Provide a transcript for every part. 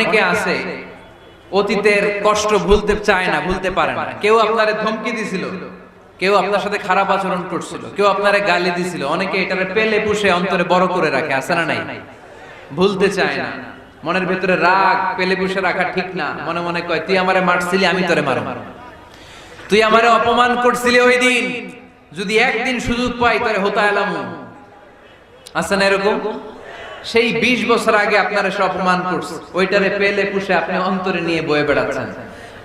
অনেকে আছে অতীতের কষ্ট ভুলতে চায় না, ভুলতে পারে না। কেউ আপনারে ধমকি দিছিল, কেউ আপনার সাথে খারাপ আচরণ করছিল, কেউ আপনারে গালি দিছিল, অনেকে এটারে পেলে পুষে অন্তরে বড় করে রাখে, আছে না নাই? ভুলতে চায় না। মনের ভিতরে রাগ পেলে পুষে রাখা ঠিক না। মনে মনে কয়, তুই আমারে মারছিলি, আমি তোরে মারব। তুই আমারে অপমান করছিলি ওই দিন, যদি একদিন সুযোগ পাই তোরে হতা এলাম। আছে না এরকম? সেই 20 বছর আগে আপনারা সব অপমান করছে, ওইটারে পেলে পুষে আপনি অন্তরে নিয়ে বয়ে বেড়াচ্ছেন।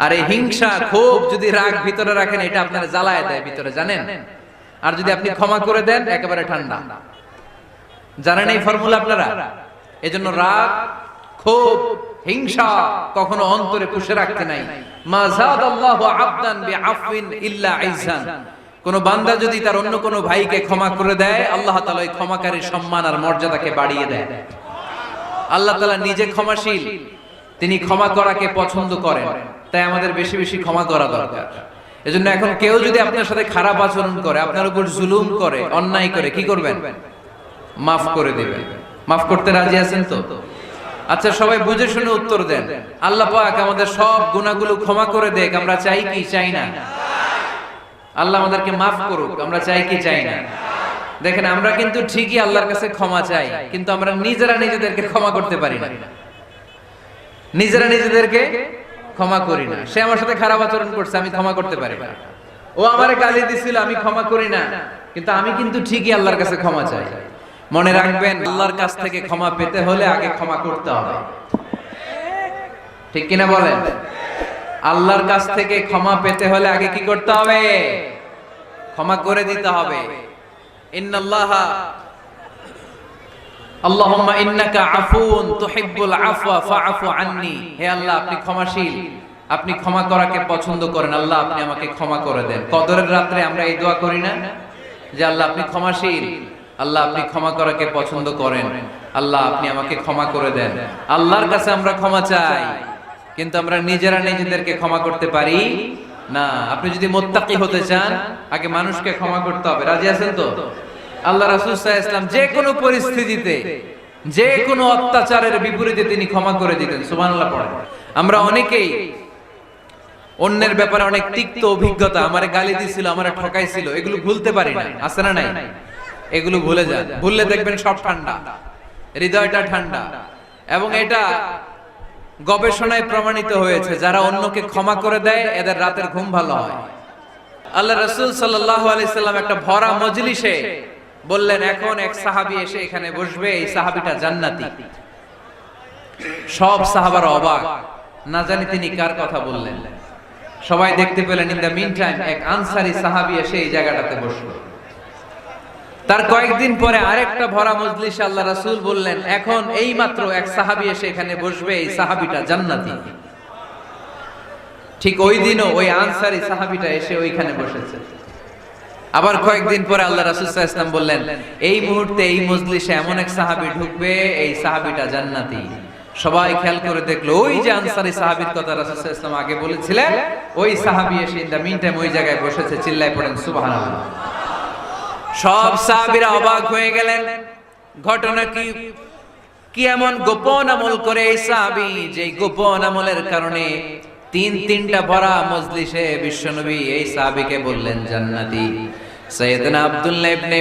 আর এই হিংসা ক্ষোভ যদি রাগ ভিতরে রাখেন, এটা আপনারা জ্বালায় দেয় ভিতরে, জানেন? আর যদি আপনি ক্ষমা করে দেন, একেবারে ঠান্ডা। জানেন এই ফর্মুলা আপনারা? এজন্য রাগ, ক্ষোভ, হিংসা কখনো অন্তরে পুষে রাখতে নাই। মা যাদাল্লাহু আবদান বিআফওয়িন ইল্লা ইজ্জান। কোন বান্দা যদি তার অন্য কোন ভাইকে ক্ষমা করে দেয়, আল্লাহ তাআলা ওই ক্ষমাকারীর সম্মান আর মর্যাদাকে বাড়িয়ে দেয়। আল্লাহ তাআলা নিজে ক্ষমাশীল, তিনি ক্ষমা করাকে পছন্দ করেন। তাই আমাদের বেশি বেশি ক্ষমা করা দরকার। এজন্য এখন কেউ যদি আপনার সাথে খারাপ আচরণ করে, আপনার উপর জুলুম করে, অন্যায় করে, কি করবেন? মাফ করে দিবেন। মাফ করতে রাজি আছেন তো? আচ্ছা, সবাই বুঝে শুনে উত্তর দেন। আল্লাহ পাক আমাদের সব গুনাহগুলো ক্ষমা করে দেখ, আমরা চাই কি চাই না? আল্লাহ আমাদেরকে মাফ করুক, আমরা চাই কি চাই না? দেখেন, আমরা কিন্তু ঠিকই আল্লাহর কাছে ক্ষমা চাই, কিন্তু আমরা নিজেরা নিজেদেরকে ক্ষমা করতে পারি না। নিজেরা নিজেদেরকে ক্ষমা করি না। সে আমার সাথে খারাপ আচরণ করছে, আমি ক্ষমা করতে পারি না। ও আমারে গালি দিছিল, আমি ক্ষমা করি না, কিন্তু আমি কিন্তু ঠিকই আল্লাহর কাছে ক্ষমা চাই। মনে রাখবেন, আল্লাহর কাছ থেকে ক্ষমা পেতে হলে আগে ক্ষমা করতে হবে। ঠিক কিনা বলেন? আল্লাহর কাছ থেকে ক্ষমা পেতে হলে আগে কি করতে হবে? ক্ষমা করে দিতে হবে। ইন্নাল্লাহা আল্লাহুম্মা ইন্নাকা আফুন তুহিব্বুল আফওয়া ফাআফু আন্নি। হে আল্লাহ, আপনি ক্ষমাশীল, আপনি ক্ষমা করাকে পছন্দ করেন। আল্লাহ, আপনি আমাকে ক্ষমা করে দেন। কদরের রাতে আমরা এই দোয়া করি না যে আল্লাহ আপনি ক্ষমাশীল, আল্লাহ আপনি ক্ষমা করাকে পছন্দ করেন, আল্লাহ আপনি আমাকে ক্ষমা করে দেন। আল্লাহর কাছে আমরা ক্ষমা চাই, কিন্তু আমরা নিজেরা নিজেদেরকে ক্ষমা করতে পারি না। আপনি যদি মুত্তাকি হতে চান, আগে মানুষকে ক্ষমা করতে হবে। রাজি আছেন তো? আল্লাহ রাসূল সাল্লাল্লাহু আলাইহি ওয়াসাল্লাম যে কোনো পরিস্থিতিতে, যে কোনো অত্যাচারের বিপরীতে তিনি ক্ষমা করে দিতেন। সুবহানাল্লাহ পড়েন। আমরা অনেকেই অন্যের ব্যাপারে অনেক তিক্ত অভিজ্ঞতা, আমারে গালি দিছিল, আমারে ঠকাইছিল, এগুলো ভুলতে পারি না। আছে না নাই? এগুলো ভুলে যান। ভুললে দেখবেন সব ঠান্ডা, হৃদয়টা ঠান্ডা। এবং এটা গবেষণায় প্রমাণিত হয়েছে, যারা অন্যকে ক্ষমা করে দেয়, এদের রাতের ঘুম ভালো হয়। আল্লাহ রাসূল সাল্লাল্লাহু আলাইহি সাল্লাম একটা ভরা মজলিসে বললেন, এখন এক সাহাবী এসে এখানে বসবে, এই সাহাবীটা জান্নাতি। সব সাহাবারা অবাক, না জানি তিনি কার কথা বললেন। সবাই দেখতে পেলেন, ইন দ্য মিন টাইম এক আনসারী সাহাবী এসে এই জায়গাটাতে বসলো। তার কয়েকদিন পরে আরেকটা ভরা মজলিসে আল্লাহ রাসূল বললেন, এখন এই মাত্র এক সাহাবী এসে এখানে বসবে, এই সাহাবীটা জান্নাতি। ঠিক ওই দিনও ওই আনসারী সাহাবীটা এসে ওইখানে বসেছে। আবার কয়েকদিন পরে আল্লাহ রাসূল সাল্লাল্লাহু আলাইহি ওয়াসাল্লাম বললেন, এই মুহূর্তে এই মজলিসে এমন এক সাহাবী ঢুকবে, এই সাহাবীটা জান্নাতি। সবাই খেয়াল করে দেখলো, ওই যে আনসারী সাহাবীর কথা রাসূল সাল্লাল্লাহু আলাইহি ওয়াসাল্লাম আগে বলেছিলেন, ওই সাহাবী এসে ইন দ্য মিন টাইম ওই জায়গায় বসেছে। চিল্লায় পড়েন সুবহানাল্লাহ। সব সাহাবীরা অবাক হয়ে গেলেন। ঘটনা কি? কি এমন গোপন আমল করে এই সাহাবী, যে গোপন আমলের কারণে তিনটা ভরা মজলিসে বিশ্বনবী এই সাহাবীকে বললেন জান্নাতি। সাইয়েদনা আব্দুল্লাহ ইবনে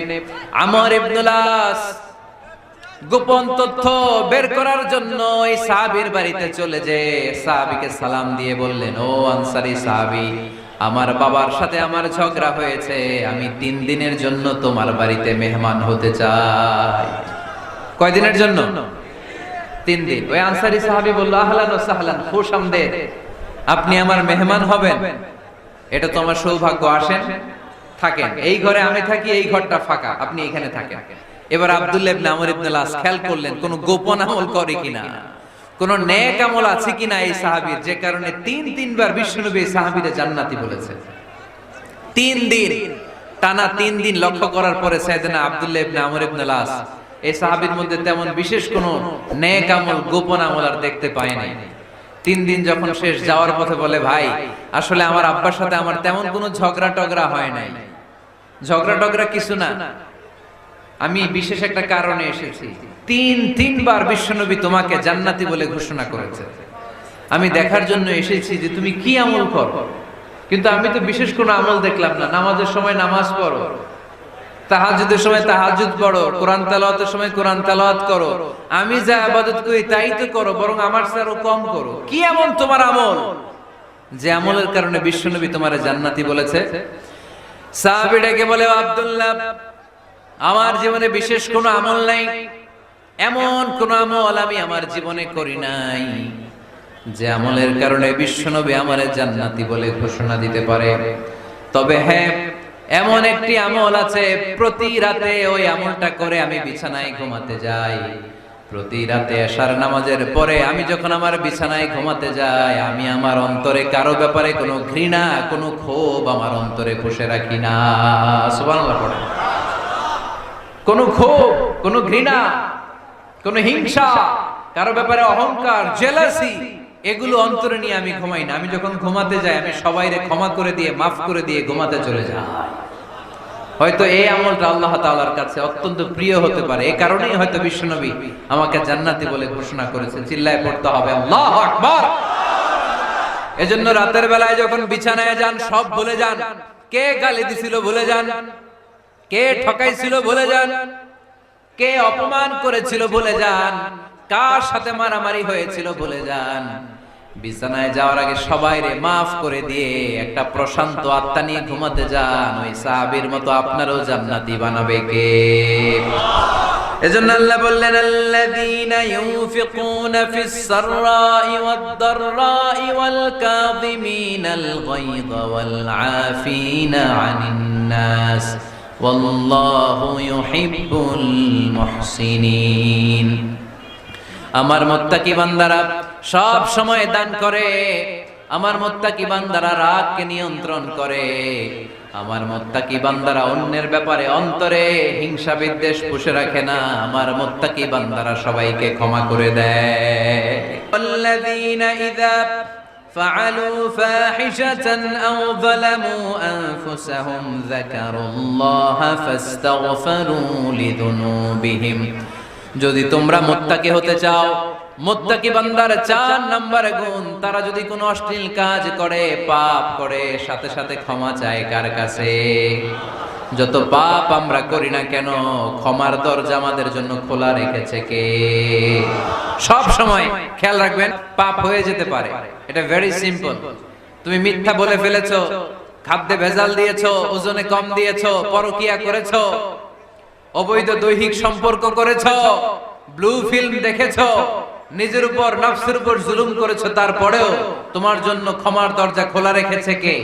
আমর ইবনুল আস গোপন তথ্য বের করার জন্য এই সাহাবীর বাড়িতে চলে যেয়ে সাহাবীকে সালাম দিয়ে বললেন, ও আনসারী সাহাবী, আমার বাবার সাথে আমার ঝগড়া হয়েছে, আমি 3 দিনের জন্য তোমার বাড়িতে মেহমান হতে চাই। কয়দিনের জন্য? 3 দিন। ওই আনসারী সাহাবী বলল, আহলান ওয়া সাহলান, খুশ আমদেদ, আপনি আমার মেহমান হবেন, এটা তো আমার সৌভাগ্য। আসেন, থাকেন, এই ঘরে আমি থাকি, এই ঘরটা ফাঁকা, আপনি এখানে থাকেন। এবার আব্দুল্লাহ ইবনে আমর ইবনে আস খেয়াল করলেন কোন গোপন আমল করে কিনা, কোন নেক আমল আছে কিনা এই সাহাবীর, যে কারণে 3বার বিশ্বনবী এই সাহাবীকে জান্নাতি বলেছে। 3 দিন টানা 3 দিন লক্ষ্য করার পরে সাইয়েদনা আব্দুল্লাহ ইবনে আমর ইবনে আস এই সাহাবীর মধ্যে তেমন বিশেষ কোন নেক আমল, গোপন আমল আর দেখতে পায় নাই। 3 দিন যখন শেষ, যাওয়ার পথে বলে, ভাই, আসলে আমার আব্বার সাথে আমার তেমন কোনো ঝগড়া টগড়া হয় নাই। ঝগড়া টগড়া কিছু না, আমি বিশেষ একটা কারণে এসেছি। তিনবার বিশ্বনবী তোমাকে জান্নাতি বলে ঘোষণা করেছে। আমি দেখার জন্য এসেছি যে তুমি কি আমল করো, কিন্তু আমি তো বিশেষ কোনো আমল দেখলাম না। নামাজের সময় নামাজ পড়ো, তাহাজ্জুদের সময় তাহাজ্জুদ পড়ো, কোরআন তেলাওয়াতের সময় কোরআন তেলাওয়াত করো, আমি যা ইবাদত করি তাই তো করো, বরং আমার চেয়ে আরো কম করো। কি এমন তোমার আমল যে আমলের কারণে বিশ্বনবী তোমারে জান্নাতি বলেছে? সাহাবীটাকে বলে, আব্দুল্লাহ, আমার জীবনে বিশেষ কোনো আমল নাই, এমন কোন আমল আমি আমার জীবনে করি নাই যে আমলের কারণে বিশ্বনবী আমারে জান্নাতি বলে ঘোষণা দিতে পারে। তবে হ্যাঁ, এমন একটি আমল আছে, প্রতি রাতে ওই আমলটা করে আমি বিছানায় ঘুমাতে যাই। প্রতি রাতে এশার নামাজের পরে আমি যখন আমার বিছানায় ঘুমাতে যাই, আমি আমার অন্তরে কারো ব্যাপারে কোনো ঘৃণা, কোনো ক্ষোভ আমার অন্তরে পুষে রাখি না। সুবহানাল্লাহ পড়ে। কোনো ক্ষোভ, কোনো ঘৃণা, কোনো হিংসা, কারো ব্যাপারে অহংকার, জেলাসি, এগুলো অন্তরে নিয়ে আমি ঘুমাই না। আমি যখন ঘুমাতে যাই, আমি সবাইরে ক্ষমা করে দিয়ে, মাফ করে দিয়ে ঘুমাতে চলে যাই। হয়তো এই আমলটা আল্লাহ তাআলার কাছে অত্যন্ত প্রিয় হতে পারে, এই কারণেই হয়তো বিশ্বনবী আমাকে জান্নাতি বলে ঘোষণা করেছে। চিল্লায় পড়তে হবে আল্লাহু আকবার। এজন্য রাতের বেলায় যখন বিছানায় যান, সব ভুলে যান। কে গালি দিছিল ভুলে যান, কে ঠকাইছিল ভুলে যান, কে অপমান করেছিল ভুলে যান, কার সাথে মারামারি হয়েছিল ভুলে যান। বিছানায় যাওয়ার আগে সবাইরে মাফ করে দিয়ে একটা প্রশান্ত আত্মা নিয়ে ঘুমাতে যান। ওই সাহাবীর মতো আপনারও জান্নাতি বানাবে কে? এজন্য আল্লাহ বললেন, আল্লাযীনা ইউনফিকুনা ফিস সাররাই ওয়াদ দাররাই ওয়াল কাযিমিনাল গায়যা ওয়াল আফিনা আনিন নাস ওয়াল্লাহু ইউহিব্বুল মুহসিনিন। আমার মুত্তাকি বান্দারা সব সময় দান করে, আমার মুত্তাকি বান্দারা রাগকে নিয়ন্ত্রণ করে, আমার মুত্তাকি বান্দারা অন্যের ব্যাপারে অন্তরে হিংসা বিদ্বেষ পুষে রাখে না, আমার মুত্তাকি বান্দারা সবাইকে ক্ষমা করে দেয়। আল্লাযীনা ইযা فعلوا فاحشة أو ظلموا أنفسهم ذكروا الله فاستغفروا لذنوبهم। যদি তোমরা মুত্তাকি হতে চাও, মুত্তাকি বান্দার 4 নম্বর গুণ, তারা যদি কোনো অশ্লীল কাজ করে, পাপ করে, সাথে সাথে ক্ষমা চায় কার কাছে? যত পাপ আমরা করি না কেন, ক্ষমার দরজা আমাদের জন্য খোলা রেখেছে কে? সব সময় খেয়াল রাখবেন, পাপ হয়ে যেতে পারে, এটা ভেরি সিম্পল। তুমি মিথ্যা বলে ফেলেছো, খাদ্যে ভেজাল দিয়েছো, ওজনে কম দিয়েছো, পরকিয়া করেছো, অবৈধ দৈহিক সম্পর্ক করেছো, ব্লু ফিল্ম দেখেছো, নিজের উপর নফসের উপর জুলুম করেছো, তারপরেও তোমার জন্য ক্ষমার দরজা খোলা রেখেছে কে?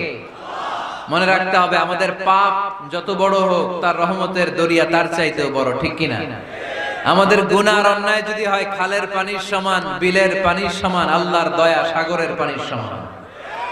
মনে রাখতে হবে, আমাদের পাপ যত বড় হোক, তার রহমতের দরিয়া তার চাইতেও বড়, ঠিক কিনা? আমাদের গুনার অন্যায় যদি হয় খালের পানির সমান, বিলের পানির সমান, আল্লাহর দয়া সাগরের পানির সমান।